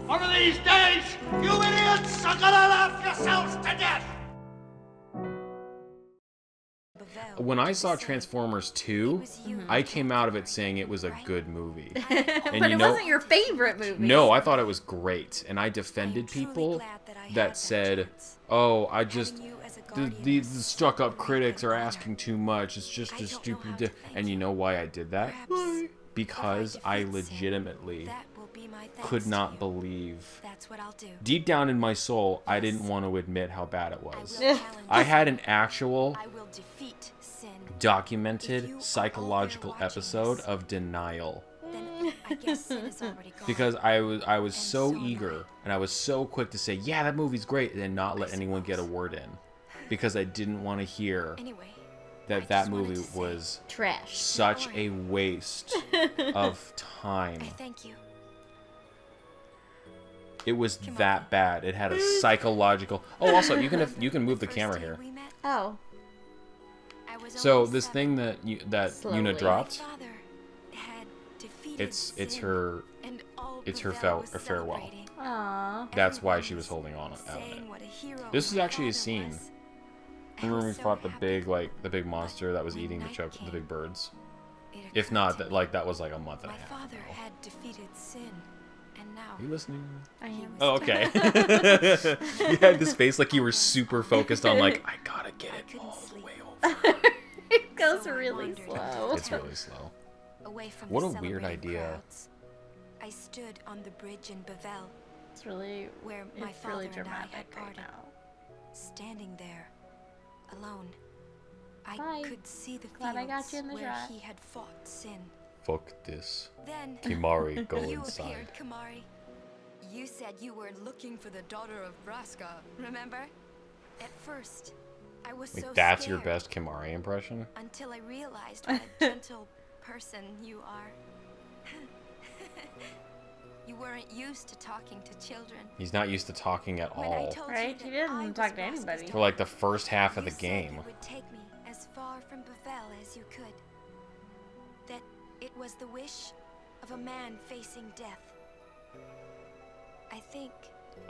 One of these days, you idiots are gonna laugh yourselves to death! When I saw Transformers 2, I came out of it saying it was a good movie. And But it wasn't your favorite movie. No, I thought it was great. And I defended people that said, oh, these stuck-up critics are asking too much. It's just a stupid... And you know why I did that? Because I legitimately could not believe... Deep down in my soul, I didn't want to admit how bad it was. I had an actual... documented psychological episode of denial because I was so eager and I was so quick to say, yeah, that movie's great, and not let anyone get a word in because I didn't want to hear that movie was trash, such a waste of time. It was that bad. It had a psychological... Oh, also, you can move the camera here. Oh. So this thing that Yuna dropped, it's her farewell. Aww. That's why she was holding on out of it. This is actually a scene. Remember when we fought the big monster that was eating the big birds? If not, that was like a month and a half ago. Are you listening? I am. Oh, okay. You had this face like you were super focused on like, I gotta get it all the way over. It goes really slow. It's really slow. What a weird idea. I stood on the bridge in Bavel. It's really dramatic right now. Standing there, alone. I Bye. could see the Glad I got fields you in the where shot. he had fought sin. Fuck this. Then Kimari, go you inside. appeared, Kimari. You said you were looking for the daughter of Braska, remember? At first, I was so That's scared your best Kimari impression? until I realized what a gentle person you are. You weren't used to talking to children. He's not used to talking at When I all. told Right? you He that I didn't was talk to Braska's anybody. For like the first half of the you game. said you would take me as far from Bavel as you could. That it was the wish of a man facing death. I think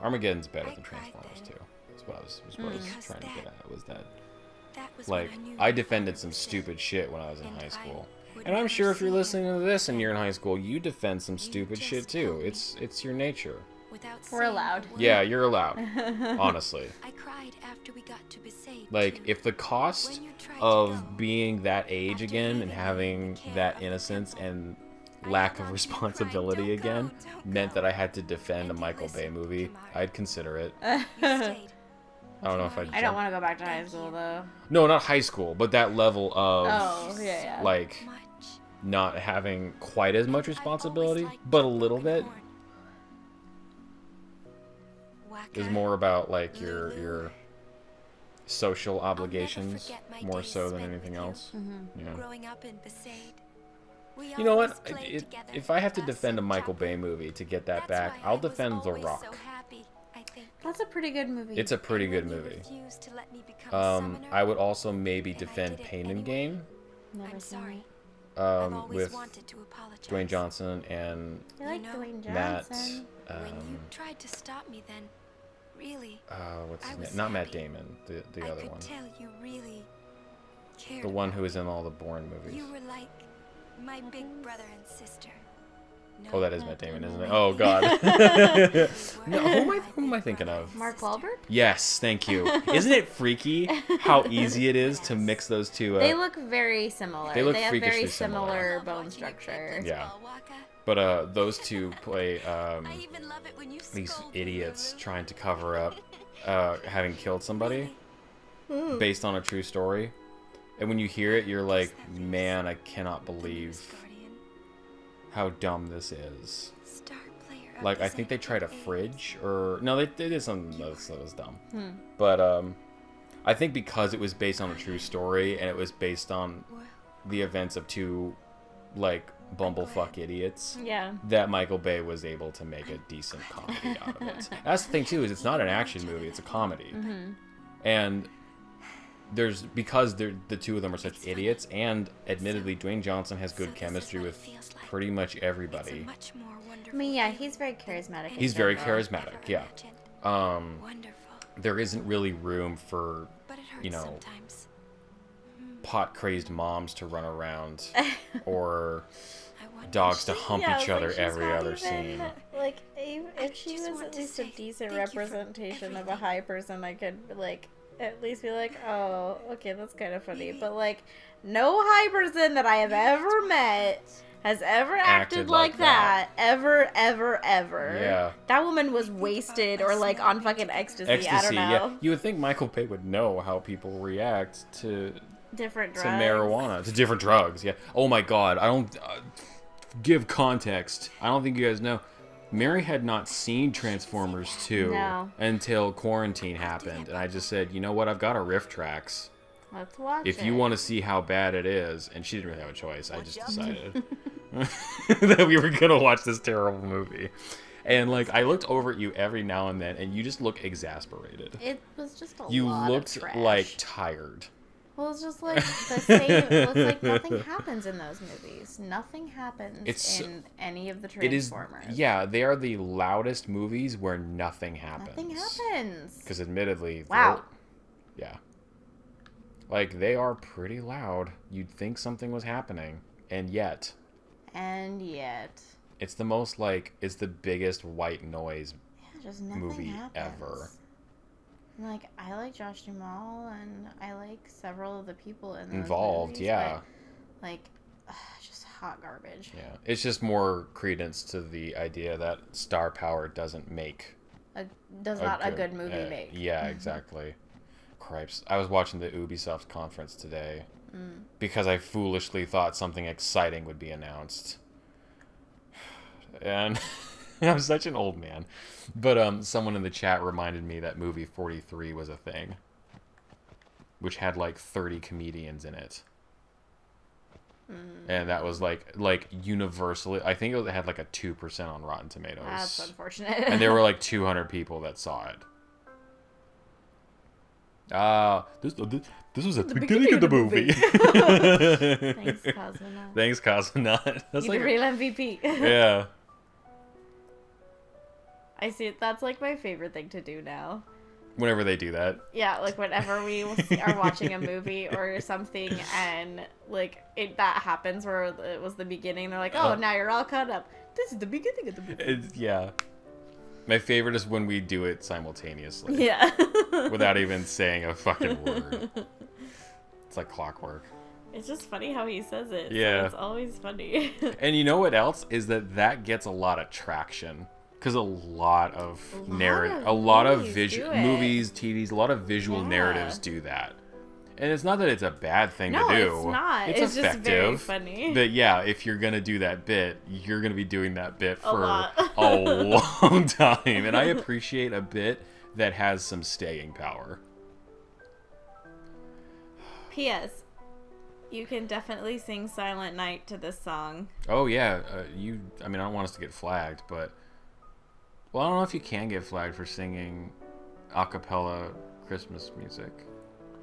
Armageddon's better I than cried Transformers then. 2. That's what I was trying to get at. Was that was like when I knew I you defended were some good. stupid shit when I was in And high I school. would And I'm never sure if you're see him listening to this and you're in high school, you defend some You stupid shit just too. told me. It's your nature. Without We're saying a allowed. word. Yeah, you're allowed. Honestly. I cried after we got to Besaid, Like, too. if the cost When you tried to of go, being that age after again and leaving me having in the care that of the innocence temple, and I lack thought of you responsibility cried, "Don't again go, don't meant go." that I had to defend a And you Michael Bay listened, movie, Kimari. I'd consider it. You stayed. I don't know if I'd I don't want to go back to high school though. No, not high school, but that level of Oh, yeah. like Much. not having quite as much I've always responsibility, liked but a little bit. Horn. Is Waka, more about like Lulu. your social obligations forget my more days so than spent anything with you. else. Yeah. Growing up in Besaid. We You know always what? played together If I have to in defend a Gossip Michael Chapel. Bay movie to get that That's back, why I I'll was defend The always Rock. So happy, I think. That's a pretty good movie. It's a pretty And good when you movie. refused to let me become a summoner, I would also maybe and I defend did it Pain and anyway. Gain Never I'm seen sorry. it. I've always with wanted to apologize. Dwayne Johnson and I like know, Dwayne Matt. Johnson. When you tried to stop me then, really, What's I his was name? Not Matt happy. Damon, the I other could one, tell you really cared. the one about who is in all the Bourne movies. You were like my big brother and sister. No, Oh, that is Matt Damon, isn't it? Damon. Oh God. you No, were who my am I big thinking brother of? and Mark sister. Wahlberg? Yes, thank you. Isn't it freaky how easy it is to mix those two? They look very similar. They look have freakishly very similar. I similar love bone watching you structure. break Yeah. ball, Waka. But those two play I even love it when you these scold me, idiots Lulu. trying to cover up having killed somebody based on a true story. And when you hear it, you're like, man, I cannot believe Guardian, how dumb this is. star player of Like, I this think they tried a age. fridge, or no, they did something that was dumb. But I think because it was based on a true story and it was based on Well, the events of two like bumblefuck idiots. Yeah. That Michael Bay was able to make a decent comedy out of it. That's the thing too, is it's not an action movie, it's a comedy. And because the two of them are such idiots, and admittedly Dwayne Johnson has good chemistry with pretty much everybody. I mean, yeah, he's very charismatic. He's very charismatic, yeah. There isn't really room for, you know, pot-crazed moms to run around or dogs to hump each other every other scene. Like, if she was at least a decent representation of a high person, I could, like, at least be like, oh, okay, that's kind of funny. But, like, no high person that I have ever met has ever acted like that. Ever. Yeah. That woman was wasted or, like, on fucking ecstasy. I don't know. Yeah. You would think Michael Bay would know how people react to different drugs. To marijuana. To different drugs, yeah. Oh my god, I don't... give context. I don't think you guys know. Mary had not seen Transformers 2 until quarantine happened. And I just said, you know what? I've got a riff tracks. Let's watch if it. you want to see how bad it is. And she didn't really have a choice. I just decided that we were going to watch this terrible movie. And, like, I looked over at you every now and then, and you just look exasperated. It was just a You lot looked of trash. like tired. Well, it's just like the same. It's like nothing happens in those movies. Nothing happens in any of the Transformers. Yeah, they are the loudest movies where nothing happens. Nothing happens. Because admittedly, wow. Yeah. Like, they are pretty loud. You'd think something was happening. And yet. It's the most, like, it's the biggest white noise movie ever. Like, I like Josh Duhamel, and I like several of the people in those involved, movies, yeah. But, like, just hot garbage. Yeah, it's just more credence to the idea that star power doesn't make a good movie make. Yeah, exactly. Cripes. I was watching the Ubisoft conference today because I foolishly thought something exciting would be announced. And I'm such an old man. But someone in the chat reminded me that movie 43 was a thing. Which had like 30 comedians in it. And that was like universally, I think it had like a 2% on Rotten Tomatoes. That's unfortunate. And there were like 200 people that saw it. This was at the beginning of the movie. Thanks, Cosmonaut. Thanks, Cosmonaut. That's like the real MVP. Yeah. I see it. That's like my favorite thing to do now. Whenever they do that. Yeah, like whenever we are watching a movie or something and like that happens where it was the beginning, they're like, oh, now you're all caught up. This is the beginning of the movie. Yeah. My favorite is when we do it simultaneously. Yeah. Without even saying a fucking word. It's like clockwork. It's just funny how he says it. Yeah. So it's always funny. And you know what else? Is that gets a lot of traction. Because a lot of movies, TVs, a lot of visual narratives do that. And it's not that it's a bad thing to do. No, it's not. It's effective. Just very funny. But yeah, if you're going to do that bit, you're going to be doing that bit for a long time. And I appreciate a bit that has some staying power. P.S. You can definitely sing Silent Night to this song. Oh, yeah. I don't want us to get flagged, but... Well, I don't know if you can get flagged for singing a cappella Christmas music.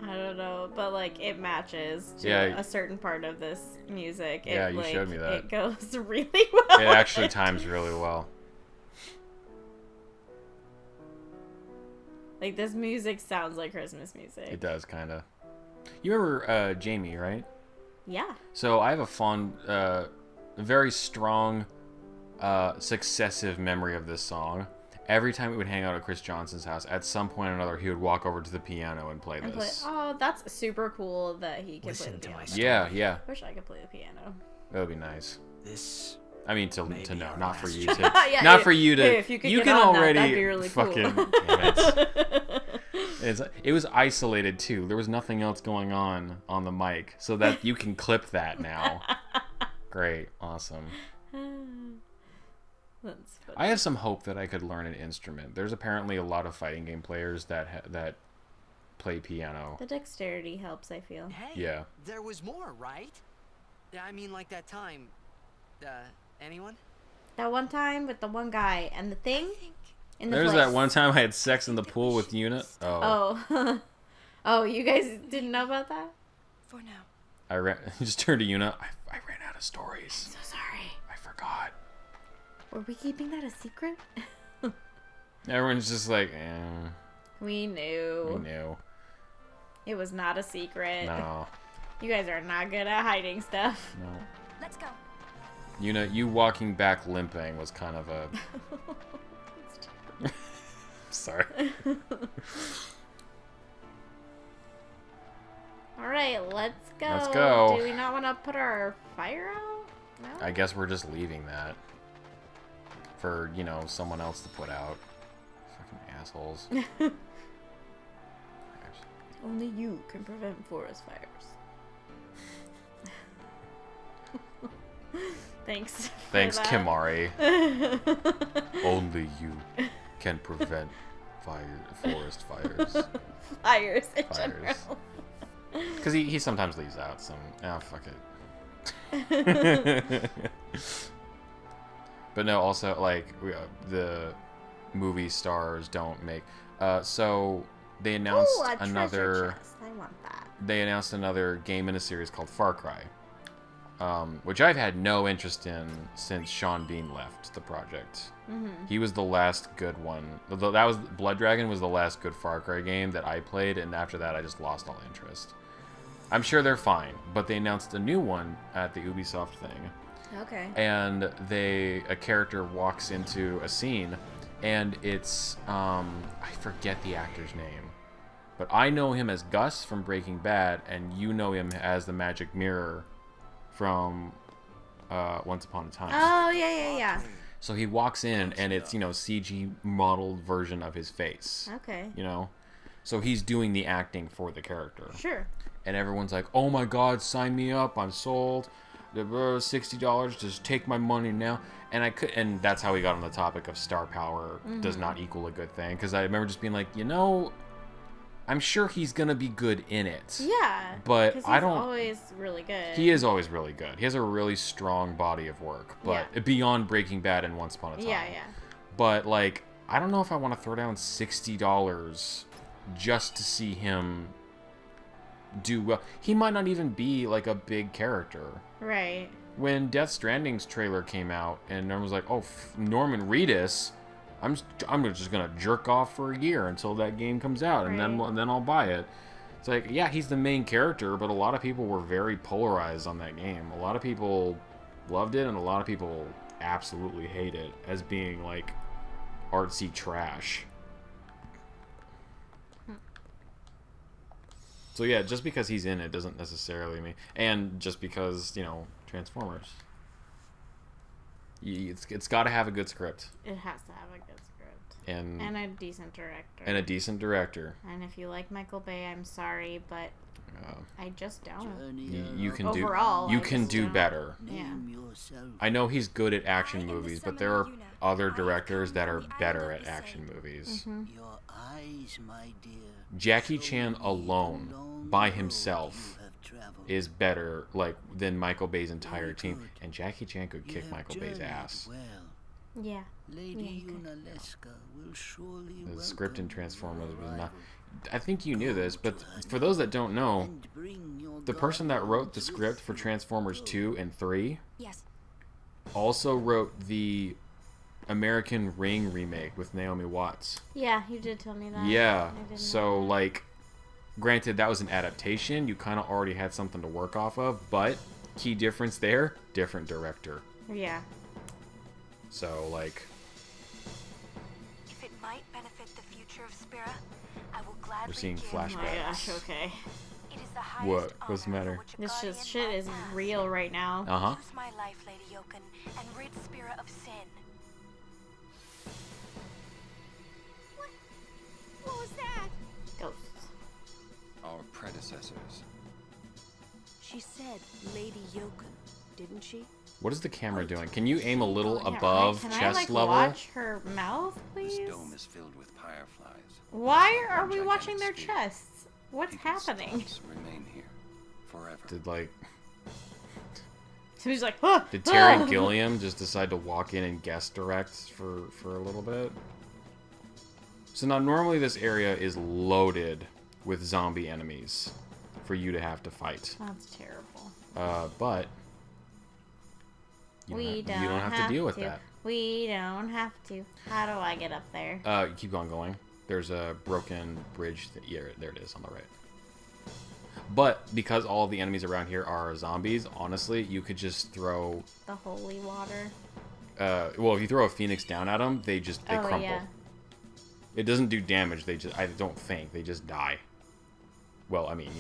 I don't know, but like it matches to a certain part of this music. You showed me that. It goes really well. It actually times really well. Like this music sounds like Christmas music. It does, kind of. You remember Jamie, right? Yeah. So I have a very strong... successive memory of this song. Every time we would hang out at Chris Johnson's house, at some point or another, he would walk over to the piano and play this. Oh, that's super cool that he can play the piano. Yeah. Wish I could play the piano. That would be nice. I mean, to know, not for you to. Yeah, not for you to. Hey, if you can already that'd be really fucking. Cool. Damn it. It was isolated too. There was nothing else going on the mic, so that you can clip that now. Great, awesome. That's funny. I have some hope that I could learn an instrument. There's apparently a lot of fighting game players that play piano. The dexterity helps, I feel. Hey, yeah. There was more, right? I mean, like that time anyone? That one time with the one guy and the thing in the There's place. that one time I had sex in the pool with Yuna. Oh. Oh. Oh, you guys didn't know about that? For now. I just turned to Yuna. I ran out of stories. I'm so sorry. I forgot. Were we keeping that a secret? Everyone's just like, We knew. we knew. It was not a secret. No. You guys are not good at hiding stuff. No. Let's go. Yuna, you walking back limping was kind of a... Sorry. Alright, let's go. Let's go. Do we not want to put our fire out? No? I guess we're just leaving that. For, you know, someone else to put out. Fucking assholes. Only you can prevent forest fires. Thanks. Thanks, for that. Kimari. Only you can prevent forest fires. Fires in Fires. general. Because he sometimes leaves out some... Ah, fuck it. But no, also, like, the movie stars don't make... so, they announced Ooh, a another... treasure chest. I want that. They announced another game in a series called Far Cry. Which I've had no interest in since Sean Bean left the project. He was the last good one. That was Blood Dragon was the last good Far Cry game that I played, and after that I just lost all interest. I'm sure they're fine, but they announced a new one at the Ubisoft thing. Okay. And a character walks into a scene, and it's I forget the actor's name, but I know him as Gus from Breaking Bad, and you know him as the Magic Mirror from Once Upon a Time. Oh, yeah. So he walks in, and it's, you know, CG modeled version of his face. Okay. You know, so he's doing the acting for the character. Sure. And everyone's like, "Oh my God, sign me up! I'm sold. $60, just take my money now." And that's how we got on the topic of star power does not equal a good thing. Because I remember just being like, you know, I'm sure he's gonna be good in it. Yeah. But 'cause I he's don't. always really good. He is always really good. He has a really strong body of work, but beyond Breaking Bad and Once Upon a Time. Yeah. But like, I don't know if I want to throw down $60 just to see him do well. He might not even be like a big character. Right. When Death Stranding's trailer came out and Norman was like, "Oh, Norman Reedus, I'm just gonna jerk off for a year until that game comes out, and then I'll buy it." It's like, yeah, he's the main character, but a lot of people were very polarized on that game. A lot of people loved it, and a lot of people absolutely hate it as being like artsy trash. So yeah, just because he's in it doesn't necessarily mean, and just because, you know, Transformers. It's got to have a good script. It has to have a good script. And a decent director. And a decent director. And if you like Michael Bay, I'm sorry, but I just don't. You can Overall, do. You I can just do don't. better. Yeah. I know he's good at action movies, but there are other directors that are better at action movies. Your eyes, my dear. Jackie Chan alone, by himself, is better than Michael Bay's entire team, and Jackie Chan could kick Michael Bay's ass. Yeah. Lady Yunalesca will surely The script in Transformers was not. I think you knew this, but for those that don't know, the person that wrote the script for Transformers 2 and 3 also wrote the American Ring remake with Naomi Watts. Yeah, you did tell me that. Yeah, so like, granted that was an adaptation, you kind of already had something to work off of, but key difference there, different director. Yeah. So like, if it might benefit the future of Spira, I will gladly we're seeing give flashbacks. Oh my gosh, okay. It is the highest What? What's the honor matter? for which a This guardian just shit is might ask. real right now. Uh-huh. Use my life, Lady Yoken, and rid Spira of sin. What was that? Ghosts. Our predecessors. She said Lady Yoken, didn't she? What is the camera doing? Can you aim a little Yeah, above right. chest Can I, level? watch her mouth, This please? dome is filled with fireflies. Why are we Gigantic watching their sphere. chests? What's People's happening? thoughts remain here forever. Did like So he's like, huh, Did Terry Gilliam just decide to walk in and guest direct for a little bit? So now normally this area is loaded with zombie enemies for you to have to fight. That's terrible. But you don't have to deal with that. We don't have to. How do I get up there? You keep on going. There's a broken bridge. Yeah, there it is on the right. But because all of the enemies around here are zombies, honestly, you could just throw the holy water. Well, if you throw a phoenix down at them, they crumple. Yeah. It doesn't do damage. I don't think they just die. Well, I mean,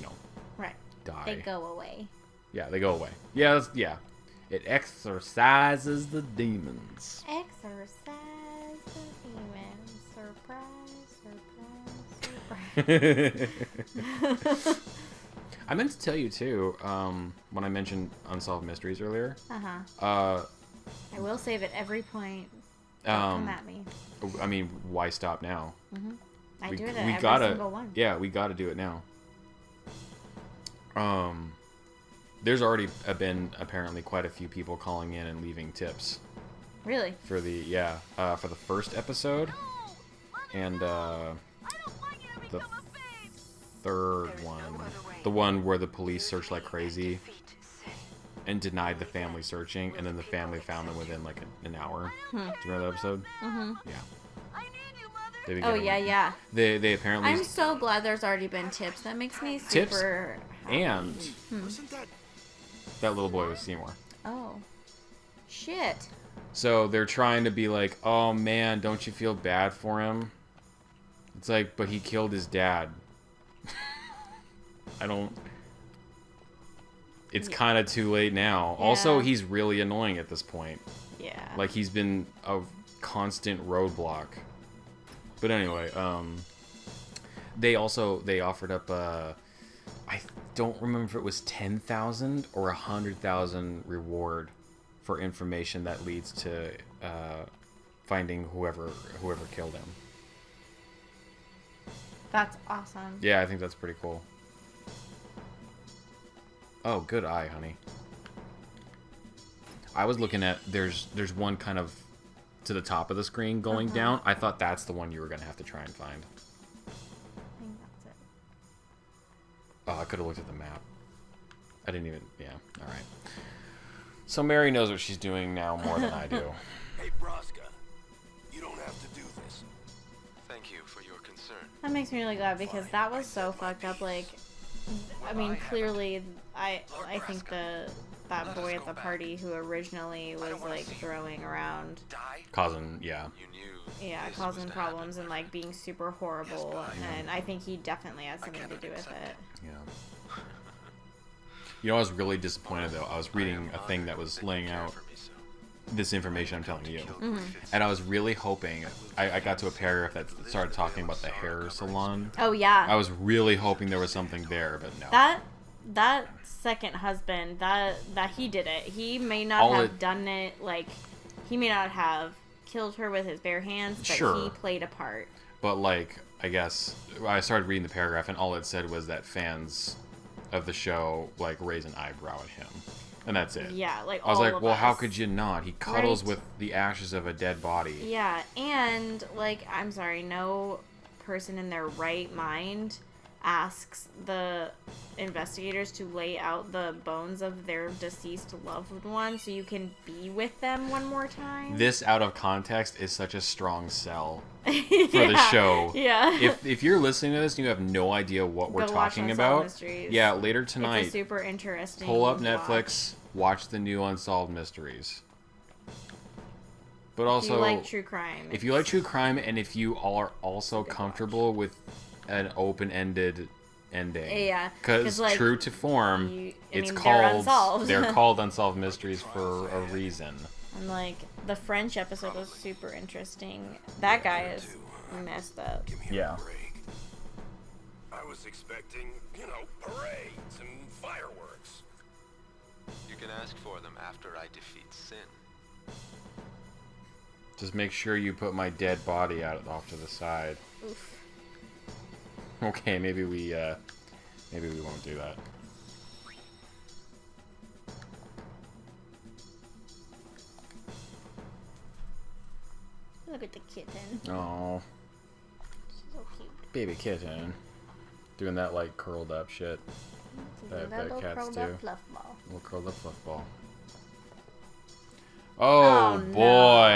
right. Die. They go away. Yeah, they go away. Yeah, yeah. It exorcises the demons. Exorcise the demons. Surprise, surprise, surprise. I meant to tell you too, when I mentioned Unsolved Mysteries earlier. I will save at every point. Come at me. I mean, why stop now? I do it at every single one. Yeah, we gotta do it now. There's already been apparently quite a few people calling in and leaving tips. Really? For the for the first episode, and the third one, the one where the police searched like crazy and denied the family searching, and then the family found them within like an hour. Do you remember that episode? Yeah. Oh yeah. They apparently. I'm so glad there's already been tips. That makes me super. And that little boy was Seymour. Oh. Shit. So they're trying to be like, oh man, don't you feel bad for him? It's like, but he killed his dad. It's kind of too late now. Yeah. Also, he's really annoying at this point. Yeah. Like, he's been a constant roadblock. But anyway, they offered up, I don't remember if it was 10,000 or 100,000 reward for information that leads to finding whoever killed him. That's awesome. Yeah, I think that's pretty cool. Oh, good eye, honey. I was looking at there's one kind of to the top of the screen going down. I thought that's the one you were gonna have to try and find. I think that's it. Oh, I could have looked at the map. I didn't even. Yeah. All right. So Mary knows what she's doing now more than I do. Hey, Braska, you don't have to do this. Thank you for your concern. That makes me really glad because that was so fucked up. Like, I mean, clearly, I think that boy at the party who originally was like throwing around, causing causing problems and like being super horrible, and I think he definitely had something to do with it. Yeah. I was really disappointed though. I was reading a thing that was laying out this information I'm telling you, and I was really hoping I got to a paragraph that started talking about the hair salon. Oh yeah. I was really hoping there was something there, but no. That second husband, that he did it. He may not have done it, like, he may not have killed her with his bare hands, but he played a part. But, like, I guess, I started reading the paragraph, and all it said was that fans of the show, like, raise an eyebrow at him. And that's it. Yeah, like, I was like, well, how could you not? He cuddles with the ashes of a dead body. Yeah, and, like, I'm sorry, no person in their right mind asks the investigators to lay out the bones of their deceased loved one so you can be with them one more time. This out of context is such a strong sell for the show. Yeah. If you're listening to this and you have no idea what we're talking about, yeah, later tonight, it's a super interesting. Pull up Netflix, watch the new Unsolved Mysteries. But also, if you like true crime. If you like true crime, and if you are also comfortable with an open-ended ending, yeah, because like, true to form, they're called Unsolved Mysteries for a reason. And like the French episode was super interesting. That guy is messed up. Yeah. I was expecting, parades and fireworks. You can ask for them after I defeat sin. Just make sure you put my dead body off to the side. Oof. Okay, maybe we won't do that. Look at the kitten. Oh, So cute. baby kitten. Doing that like curled up shit. That little cats curled do. up fluff ball. Little curled up fluff ball. Oh, no. boy.